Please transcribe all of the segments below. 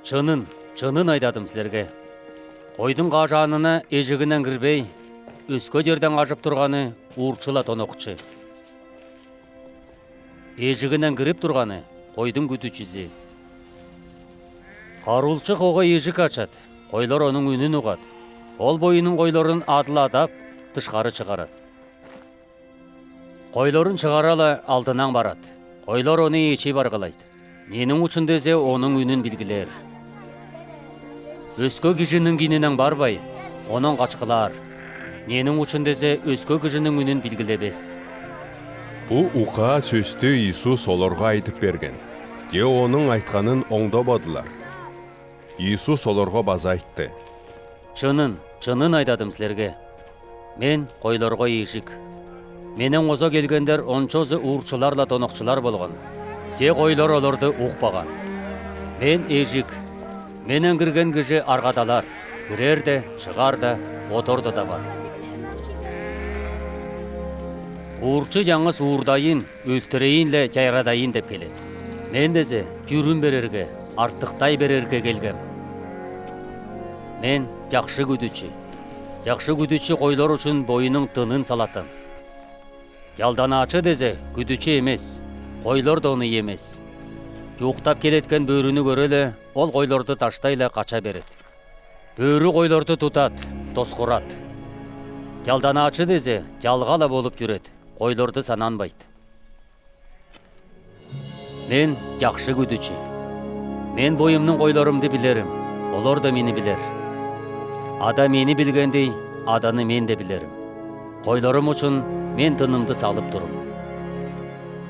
Чынын айтадым сілерге. Қойдың қажанына ежігінен кірбей, өскі жерден қажып тұрғаны уырчыла тоноқчы. Ежігінен кіріп тұрғаны қойдың күтучісі. Қарулчы қоға ежік ашат, қойлар оның үнін ұғат. Ол бойының қойларын адыладап, тышқары шығарат. Қойларын шығарала алдынан барат. Қойлар оны ечей барғылайды. Ненің үшін десе оның үнін білгілер. Өскі кішінің кейінен барбай, оның қачқылар. Ненің үшін десе өскі кішінің үнін білгілебес. Бұл уқа сөзді Иисус оларға айтып берген. Де оның айтқанын оңдабадылар. Иисус оларға база айтты. Чынын айтадым сілерге. Мен қойларға ежік. Менен оза келгендер ончозы уырчыларла тоноқчылар болған. Те қойлар оларды уқпаған. Мен ежік. Менен кірген кіші арғадалар. Кірер де, шығар да, оторды да бар. Уырчы жаңыз уырдайын, өлтірейінле жайрадайын деп келеді. Мен дезе жүрін берерге, артықтай берерге келгем. Мен жақшы күдічі. Жақшы күдічі қойлар үшін бойының тынын салатын. Ялданачы дезе күдічі емес, қойлар да оны емес. Жоқтап келеткен бөріні көрелі, ол қойларды таштайлы қача береді. Бөрі қойларды тұтат, тосқырат. Ялданачы дезе жалғала болып жүреді, қойларды сананбайды. Мен жақшы күдічі. Мен бойымның қойларымды білерім, олар да мені білер. Ада мені білгендей, аданы мен де білерім. Қойларым үшін мен тынымды салып тұрым.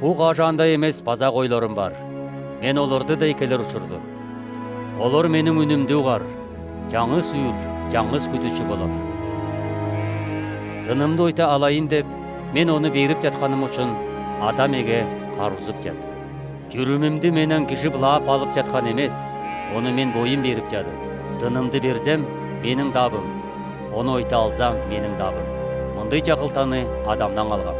Бұл қажанда емес база қойларым бар. Мен оларды да екелер ұшырдым. Олар менің үнімді ұғар. Жаңыз үйір, жаңыз күдічі болар. Тынымды ойта алайын деп, мен оны беріп жатқаным үшін адам еге қарузып жат. Жүрімімді менен кіші бұлап алып жатқан емес, оны мен бойым беріп жадым. Тынымды берзем, менің дабым. Оны ойта алсам, менің дабым. Мұндай жақылтаны адамдан алғам.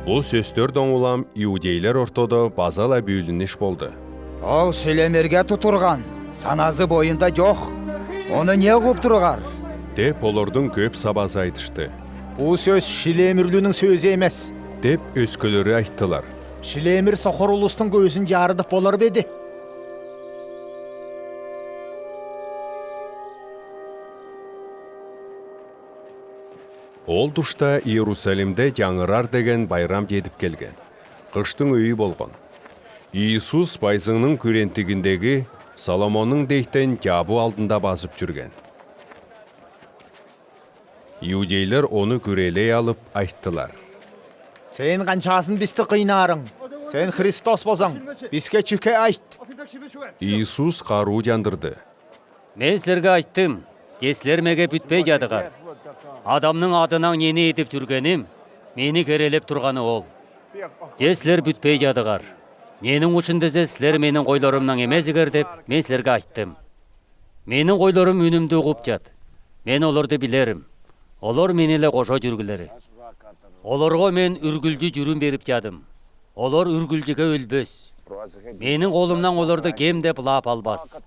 Бұл сөздер доңылам иудейлер ортода базала бүйілініш болды. Ол шелемерге тұтырған, саназы бойында жоқ. Оны не қып тұрғар? Деп олардың көп сабазы айтышты. Бұл сөз шелемірлінің сөзі емес. Деп өскөлері айттылар. Шелемір соқыр ұлыстың көзін жарыдық болар беді. Ол тұшта Иерусалимде жаңырар деген байрам едіп келген. Қыштың өйі болған. Иисус байзыңның күрентігіндегі Соломонның дейттен жабу алдында басып жүрген. Иудейлер оны көрелей алып айттылар. Сен қаншасын бісті қиынарың? Сен Христос болсаң, бізге чүке айт. Иисус қару жандырды. Мен сілерге айттым, кесілер меге бүтпей жадығар. Адамның адынан нені етіп жүргенім, мені керелеп тұрғаны ол. Кесілер бүтпей жадығар. Ненің үшін дезе сілер менің қойларымнан емезігер деп, мен сілерге айттым. Менің қойларым үнімді ұғып жат. Мен оларды білерім. Олар менелі қожа жүргілері. Оларға мен үргілді жүрін беріп жадым. Олар үргілдіге өлбөс. Менің қолымнан оларды кем деп лап албас.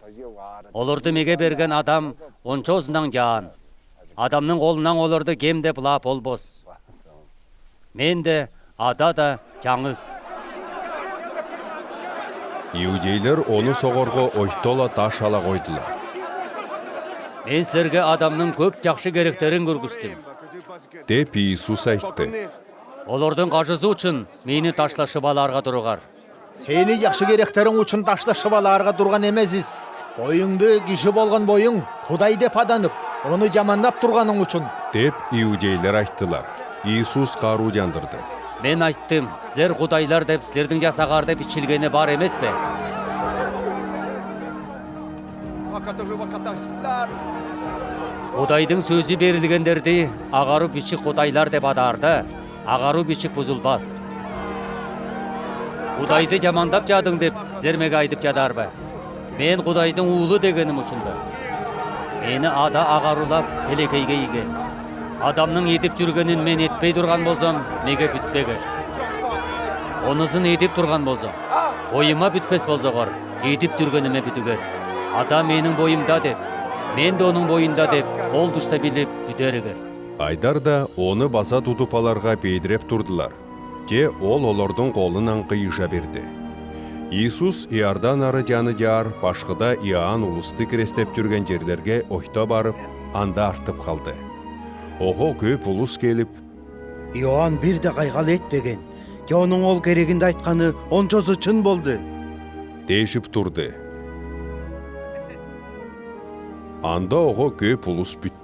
Оларды меге берген адам ончозынан жаан. Адамның қолынан оларды кем деп лап олбос. Мен де, ада да жаңыз. Иудейлер оны соғырға ойтола таш ала қойдылар. Мен сілерге адамның көп жақшы керектерін көргістім. Деп Иисус айтты. Олардың қажызы үшін мені ташлашып аларға тұрғар. Сені яқшы керектерің үшін ташлашып аларға тұрған емезіз. Бойыңды кіші болған бойың, Құдай деп аданып, оны жамандап тұрғаның үшін. Деп иудейлер айттылар. Иисус қару жандырды. Мен айттым, сілер Құдайлар деп, сілердің жасағар деп ичілгені бар емес пе? Құдайдың сөзі берілгендерді ағару бішік Құдайлар деп адарды, ағару бішік бұзылбас. Құдайды жамандап жадың деп, сілер меге айтып жадар ба? Мен Құдайдың уылы дегенім үшінді. Мені ада ағарулап, телекейге еген. Адамның едіп жүргенін мен етпей тұрған болсам, меге бүтпеге. Онызын едіп тұрған болсам, ойыма бүтпес болсағар, едіп жүргеніме бүтігер. Ада менің бойымда деп, мен де оның бойында деп, ол дұшта біліп бүдерігер. Айдар да оны баса тутуп аларга бейдіреп турдулар. Же ол олордун колунан кыйыша берди. Иисус Иордан ары жаны жаар башкыда Иоанн улусты керестеп жүрген жерлерге ойто барып, анда артып калды. Ого көп улус келип, Иоанн бир де кайгал этпеген. Же онун ол керегинде айтканы ончосу чын болду. дешип турду. Анда ого көп улус бүттү.